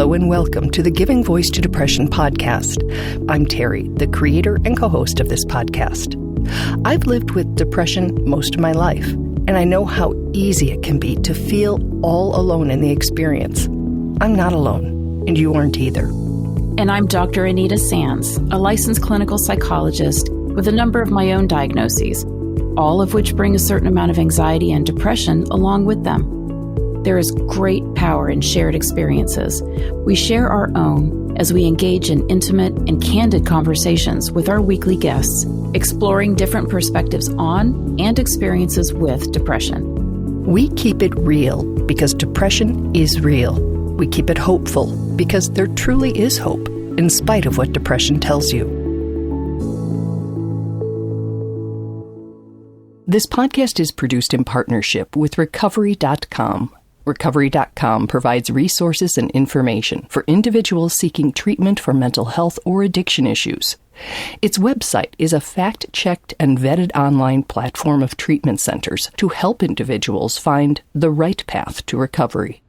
Hello and welcome to the Giving Voice to Depression podcast. I'm Terry, the creator and co-host of this podcast. I've lived with depression most of my life, and I know how easy it can be to feel all alone in the experience. I'm not alone, and you aren't either. And I'm Dr. Anita Sands, a licensed clinical psychologist with a number of my own diagnoses, all of which bring a certain amount of anxiety and depression along with them. There is great power in shared experiences. We share our own as we engage in intimate and candid conversations with our weekly guests, exploring different perspectives on and experiences with depression. We keep it real because depression is real. We keep it hopeful because there truly is hope, in spite of what depression tells you. This podcast is produced in partnership with Recovery.com. Recovery.com provides resources and information for individuals seeking treatment for mental health or addiction issues. Its website is a fact-checked and vetted online platform of treatment centers to help individuals find the right path to recovery.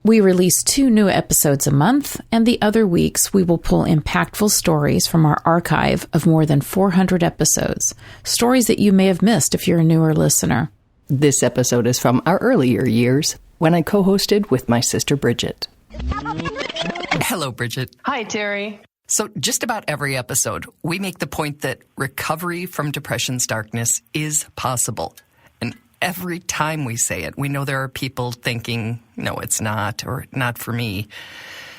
We release 2 new episodes a month, and the other weeks we will pull impactful stories from our archive of more than 400 episodes, stories that you may have missed if you're a newer listener. This episode is from our earlier years, when I co-hosted with my sister Bridget. Hello, Bridget. Hi, Terry. So just about every episode, we make the point that recovery from depression's darkness is possible. And every time we say it, we know there are people thinking, no, it's not, or not for me.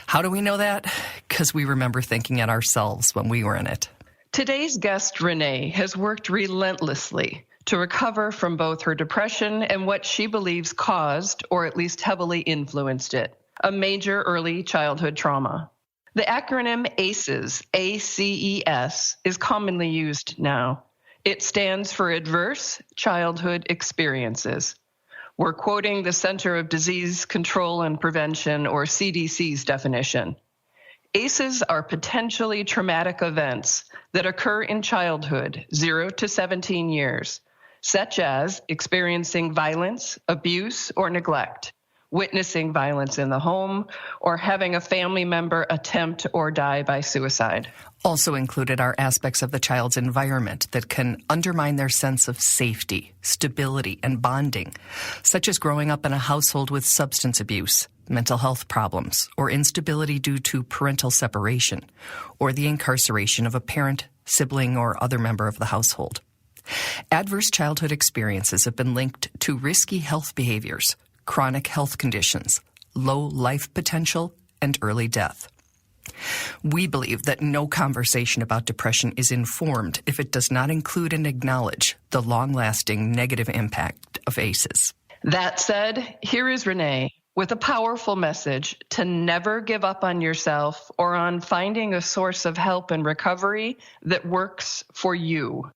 How do we know that? Because we remember thinking it ourselves when we were in it. Today's guest, Renee, has worked relentlessly to recover from both her depression and what she believes caused, or at least heavily influenced it, a major early childhood trauma. The acronym ACEs, A-C-E-S, is commonly used now. It stands for Adverse Childhood Experiences. We're quoting the Center of Disease Control and Prevention, or CDC's definition. ACEs are potentially traumatic events that occur in childhood, 0 to 17 years, such as experiencing violence, abuse, or neglect, witnessing violence in the home, or having a family member attempt or die by suicide. Also included are aspects of the child's environment that can undermine their sense of safety, stability, and bonding, such as growing up in a household with substance abuse, mental health problems, or instability due to parental separation, or the incarceration of a parent, sibling, or other member of the household. Adverse childhood experiences have been linked to risky health behaviors, chronic health conditions, low life potential, and early death. We believe that no conversation about depression is informed if it does not include and acknowledge the long-lasting negative impact of ACEs. That said, here is Renee with a powerful message to never give up on yourself or on finding a source of help and recovery that works for you.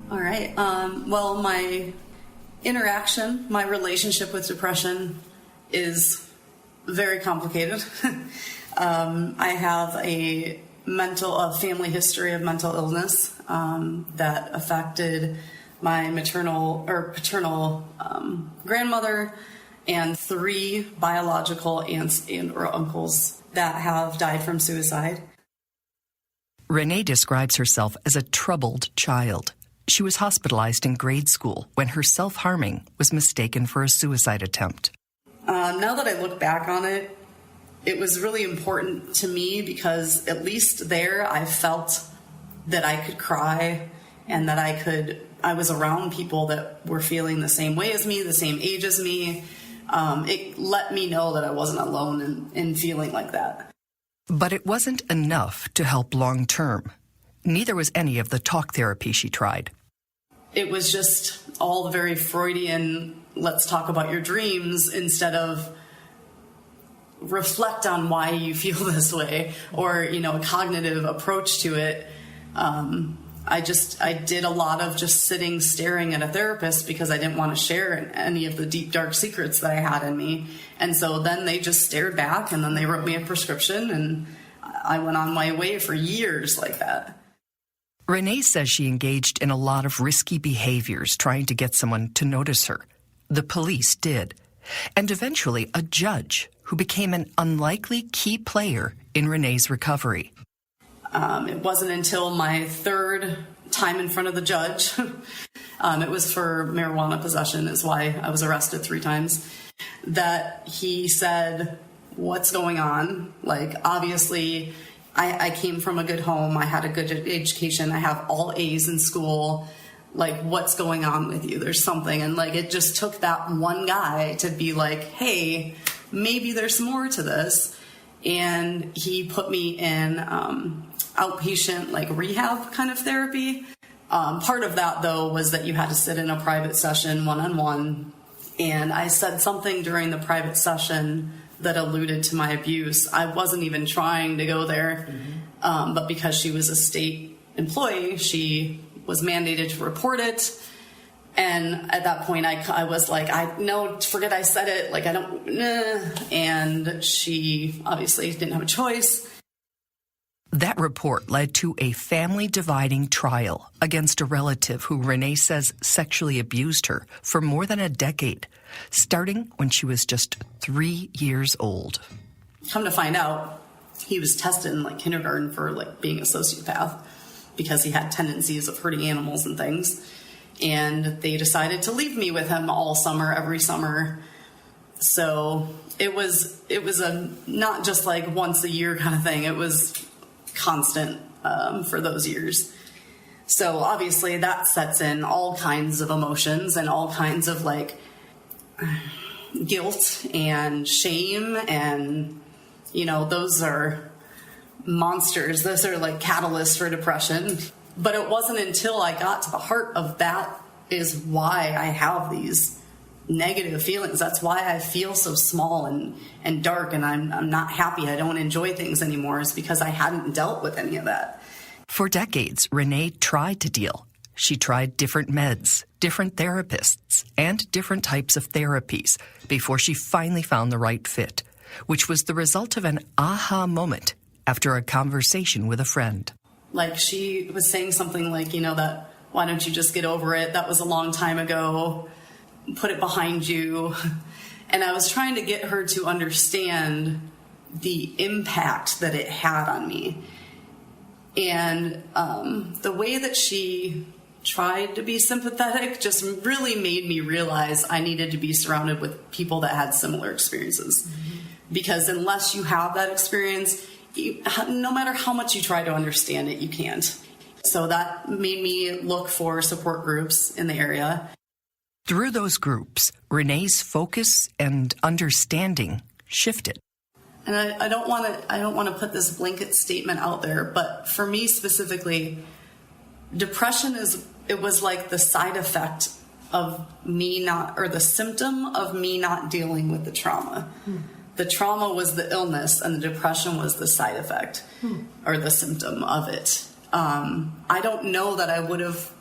All right. Well, my relationship with depression is very complicated. I have a family history of mental illness that affected my paternal grandmother and 3 biological aunts and or uncles that have died from suicide. Renee describes herself as a troubled child. She was hospitalized in grade school when her self-harming was mistaken for a suicide attempt. Now that I look back on it, it was really important to me because at least there I felt that I could cry and that I was around people that were feeling the same way as me, the same age as me. It let me know that I wasn't alone in feeling like that. But it wasn't enough to help long term. Neither was any of the talk therapy she tried. It was just all very Freudian, let's talk about your dreams, instead of reflect on why you feel this way, or, a cognitive approach to it. I did a lot of just sitting, staring at a therapist because I didn't want to share any of the deep, dark secrets that I had in me. And so then they just stared back, and then they wrote me a prescription, and I went on my way for years like that. Renee says she engaged in a lot of risky behaviors trying to get someone to notice her. The police did. And eventually a judge who became an unlikely key player in Renee's recovery. It wasn't until my third time in front of the judge, it was for marijuana possession is why I was arrested 3 times, that he said, what's going on? Like, obviously, I came from a good home. I had a good education. I have all A's in school. Like, what's going on with you? There's something. And like, it just took that one guy to be like, hey, maybe there's more to this. And he put me in outpatient, like, rehab kind of therapy. Part of that, though, was that you had to sit in a private session one-on-one. And I said something during the private session that alluded to my abuse. I wasn't even trying to go there, but because she was a state employee, she was mandated to report it. And at that point, I was like, no, forget I said it. Like, I don't, and she obviously didn't have a choice. That report led to a family-dividing trial against a relative who Renee says sexually abused her for more than a decade, starting when she was just 3 years old. Come to find out, he was tested in like kindergarten for like being a sociopath because he had tendencies of hurting animals and things. And they decided to leave me with him all summer, every summer. So it was a not just like once a year kind of thing. It was constant for those years. So obviously that sets in all kinds of emotions and all kinds of like guilt and shame. And, you know, those are monsters. Those are like catalysts for depression. But it wasn't until I got to the heart of that is why I have these negative feelings. That's why I feel so small and dark, and I'm not happy. I don't enjoy things anymore. It's because I hadn't dealt with any of that. For decades, Renee tried to deal. She tried different meds, different therapists, and different types of therapies before she finally found the right fit, which was the result of an aha moment after a conversation with a friend. Like, she was saying something like, you know, that, why don't you just get over it? That was a long time ago. Put it behind you. And I was trying to get her to understand the impact that it had on me. And the way that she tried to be sympathetic just really made me realize I needed to be surrounded with people that had similar experiences. Mm-hmm. Because unless you have that experience, no matter how much you try to understand it, you can't. So that made me look for support groups in the area. Through those groups, Renee's focus and understanding shifted. And I don't want to put this blanket statement out there, but for me specifically, depression was like the side effect of me not, or the symptom of me not dealing with the trauma. The trauma was the illness, and the depression was the side effect or the symptom of it. I don't know that I would have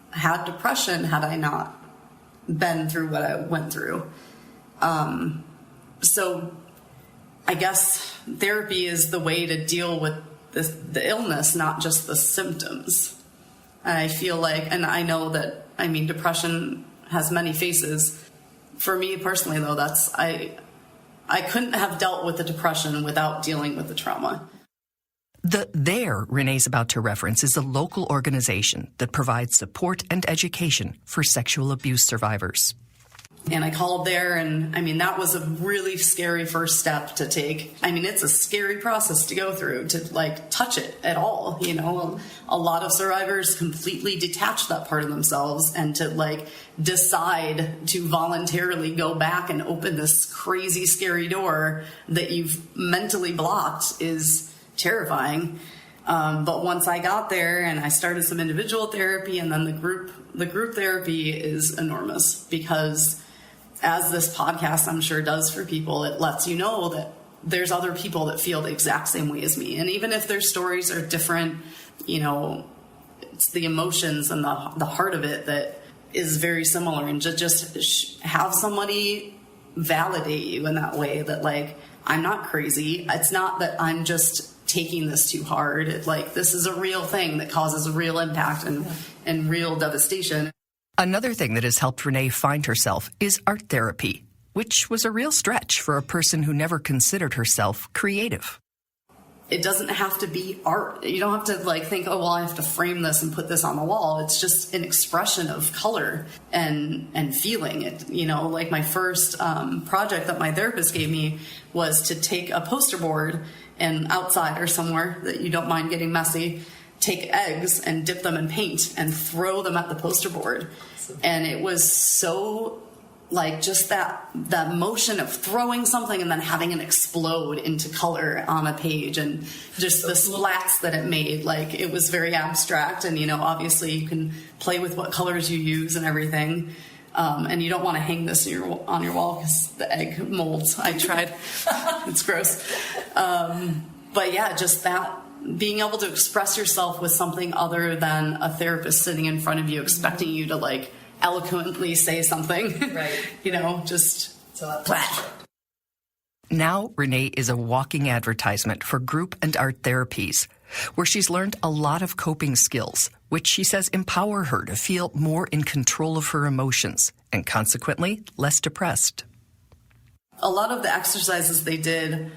had depression had I not been through what I went through. So I guess therapy is the way to deal with the illness, not just the symptoms. And I feel like, and I know that, I mean, depression has many faces. For me personally, though, I couldn't have dealt with the depression without dealing with the trauma. The There Renee's about to reference is a local organization that provides support and education for sexual abuse survivors. And I called there, and I mean, that was a really scary first step to take. I mean, it's a scary process to go through, to like touch it at all. You know, a lot of survivors completely detach that part of themselves, and to like decide to voluntarily go back and open this crazy, scary door that you've mentally blocked is terrifying. But once I got there and I started some individual therapy, and then the group therapy is enormous, because as this podcast I'm sure does for people, it lets you know that there's other people that feel the exact same way as me. And even if their stories are different, you know, it's the emotions and the heart of it that is very similar. And just have somebody validate you in that way, that like, I'm not crazy. It's not that I'm just taking this too hard. Like, this is a real thing that causes a real impact and real devastation. Another thing that has helped Renee find herself is art therapy, which was a real stretch for a person who never considered herself creative. It doesn't have to be art. You don't have to like think, oh, well, I have to frame this and put this on the wall. It's just an expression of color and feeling it. You know, like my first project that my therapist gave me was to take a poster board and outside or somewhere that you don't mind getting messy, take eggs and dip them in paint and throw them at the poster board. And it was so like just that motion of throwing something and then having it explode into color on a page, and just the splats that it made. Like, it was very abstract, and, you know, obviously you can play with what colors you use and everything. And you don't want to hang this on your wall because the egg molds. I tried. It's gross. But yeah, just that, being able to express yourself with something other than a therapist sitting in front of you expecting you to like eloquently say something. Right. You know, just Now Renee is a walking advertisement for group and art therapies, where she's learned a lot of coping skills, which she says empower her to feel more in control of her emotions and consequently less depressed. A lot of the exercises they did,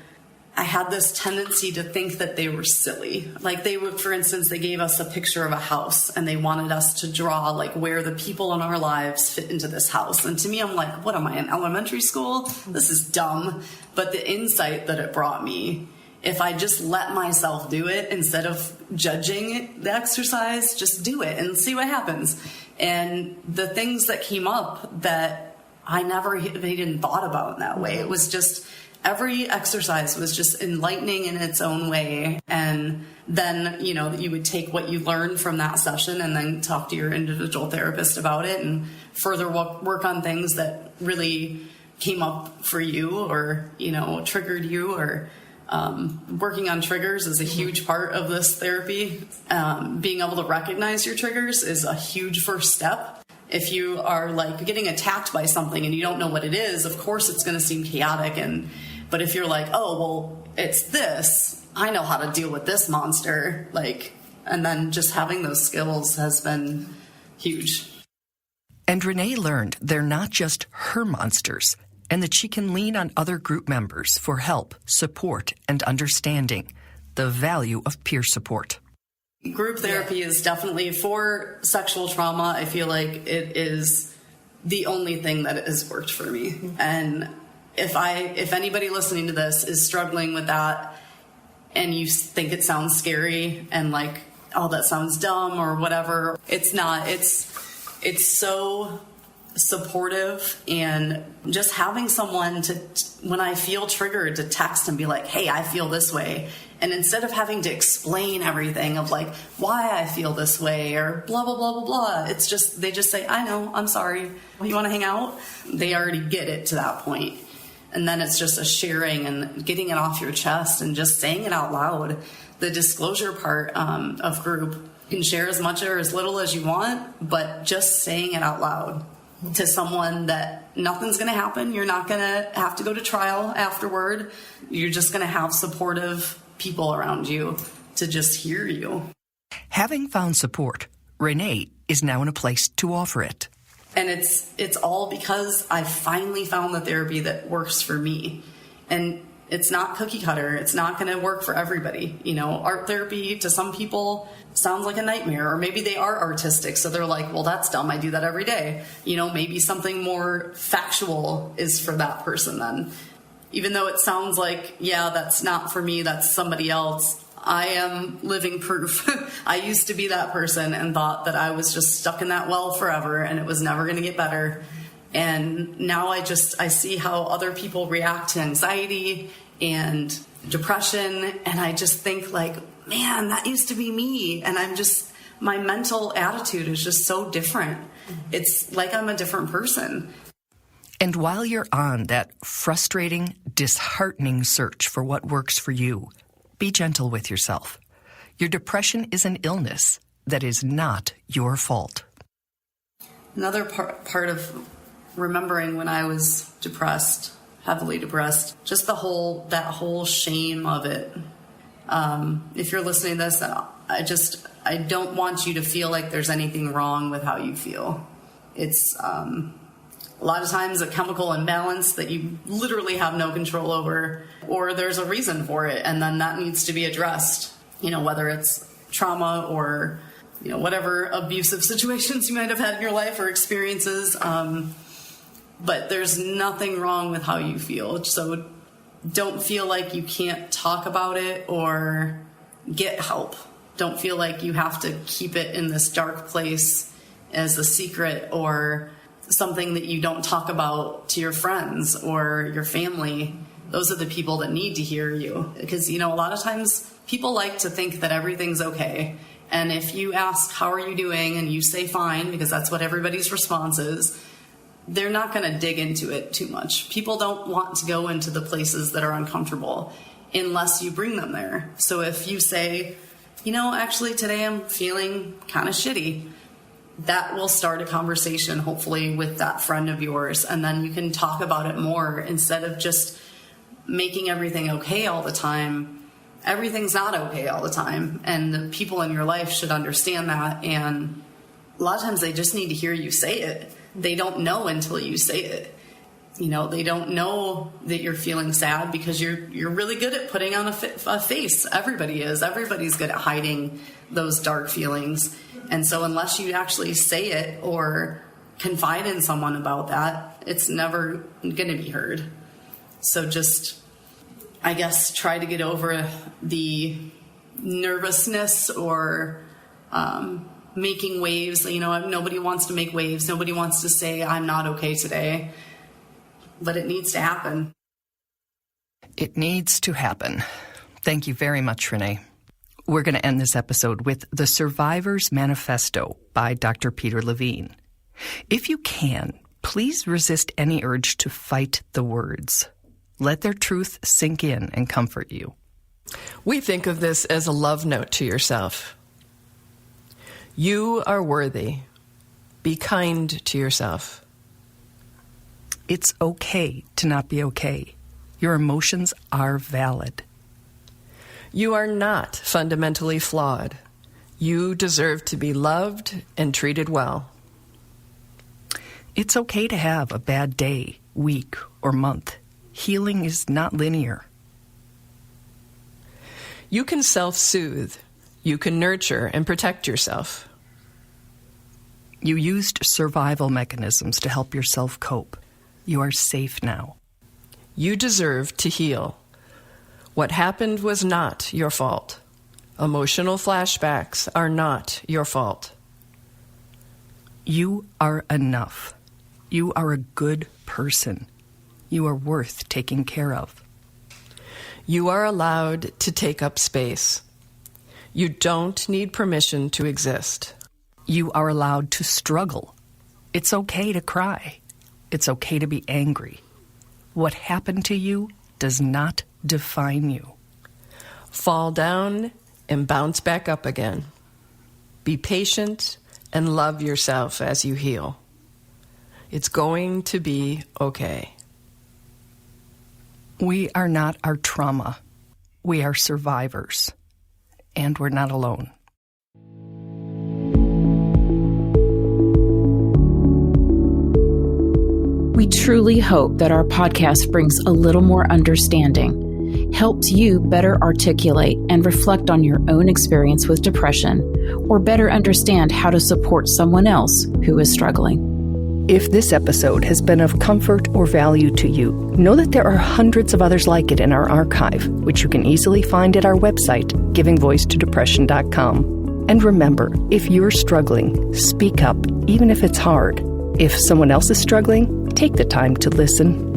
I had this tendency to think that they were silly. Like, they would, for instance, they gave us a picture of a house and they wanted us to draw like where the people in our lives fit into this house. And to me, I'm like, what am I, in elementary school? This is dumb. But the insight that it brought me, if I just let myself do it instead of judging the exercise, just do it and see what happens. And the things that came up that I never even thought about in that way, it was just, every exercise was just enlightening in its own way. And then, you know, you would take what you learned from that session and then talk to your individual therapist about it and further work on things that really came up for you or, you know, triggered you. Or working on triggers is a huge part of this therapy. Being able to recognize your triggers is a huge first step. If you are like getting attacked by something and you don't know what it is, of course it's going to seem chaotic. But if you're like, oh, well, it's this, I know how to deal with this monster. Like, and then just having those skills has been huge. And Renee learned they're not just her monsters, and that she can lean on other group members for help, support, and understanding. The value of peer support. Group therapy is definitely, for sexual trauma, I feel like it is the only thing that has worked for me. And if anybody listening to this is struggling with that and you think it sounds scary and like, oh, that sounds dumb or whatever, it's not. It's so supportive, and just having someone to, when I feel triggered, to text and be like, hey, I feel this way. And instead of having to explain everything of like why I feel this way or blah, blah, blah, blah, blah, it's just, they just say, I know, I'm sorry. You want to hang out? They already get it to that point. And then it's just a sharing and getting it off your chest and just saying it out loud. The disclosure part of group, you can share as much or as little as you want, but just saying it out loud to someone that nothing's going to happen. You're not going to have to go to trial afterward. You're just going to have supportive people around you to just hear you. Having found support, Renee is now in a place to offer it. And it's all because I finally found the therapy that works for me. And it's not cookie cutter. It's not going to work for everybody. You know, art therapy to some people sounds like a nightmare, or maybe they are artistic. So they're like, well, that's dumb. I do that every day. You know, maybe something more factual is for that person then. Even though it sounds like, yeah, that's not for me, that's somebody else, I am living proof. I used to be that person and thought that I was just stuck in that well forever and it was never going to get better. And now I see how other people react to anxiety and depression. And I just think like, man, that used to be me. And my mental attitude is just so different. It's like I'm a different person. And while you're on that frustrating, disheartening search for what works for you, be gentle with yourself. Your depression is an illness that is not your fault. Another part of remembering when I was depressed, heavily depressed, just that whole shame of it. If you're listening to this, I don't want you to feel like there's anything wrong with how you feel. It's a lot of times a chemical imbalance that you literally have no control over, or there's a reason for it, and then that needs to be addressed, whether it's trauma or, whatever abusive situations you might have had in your life or experiences. But there's nothing wrong with how you feel. So don't feel like you can't talk about it or get help. Don't feel like you have to keep it in this dark place as a secret or something that you don't talk about to your friends or your family. Those are the people that need to hear you. Because, a lot of times people like to think that everything's okay. And if you ask, how are you doing? And you say fine, because that's what everybody's response is, they're not going to dig into it too much. People don't want to go into the places that are uncomfortable unless you bring them there. So if you say, actually today I'm feeling kind of shitty, that will start a conversation, hopefully, with that friend of yours. And then you can talk about it more instead of just making everything okay all the time. Everything's not okay all the time. And the people in your life should understand that. And a lot of times they just need to hear you say it. They don't know until you say it. They don't know that you're feeling sad because you're really good at putting on a face. Everybody is. Everybody's good at hiding those dark feelings. And so unless you actually say it or confide in someone about that, it's never going to be heard. So just, I guess, try to get over the nervousness or making waves. Nobody wants to make waves. Nobody wants to say, I'm not okay today. But it needs to happen. It needs to happen. Thank you very much, Renee. We're going to end this episode with The Survivor's Manifesto by Dr. Peter Levine. If you can, please resist any urge to fight the words. Let their truth sink in and comfort you. We think of this as a love note to yourself. You are worthy. Be kind to yourself. It's okay to not be okay. Your emotions are valid. You are not fundamentally flawed. You deserve to be loved and treated well. It's okay to have a bad day, week, or month. Healing is not linear. You can self-soothe. You can nurture and protect yourself. You used survival mechanisms to help yourself cope. You are safe now. You deserve to heal. What happened was not your fault. Emotional flashbacks are not your fault. You are enough. You are a good person. You are worth taking care of. You are allowed to take up space. You don't need permission to exist. You are allowed to struggle. It's okay to cry. It's okay to be angry. What happened to you does not define you. Fall down and bounce back up again. Be patient and love yourself as you heal. It's going to be okay. We are not our trauma. We are survivors. And we're not alone. We truly hope that our podcast brings a little more understanding, helps you better articulate and reflect on your own experience with depression, or better understand how to support someone else who is struggling. If this episode has been of comfort or value to you, know that there are hundreds of others like it in our archive, which you can easily find at our website, givingvoicetodepression.com. And remember, if you're struggling, speak up, even if it's hard. If someone else is struggling, take the time to listen.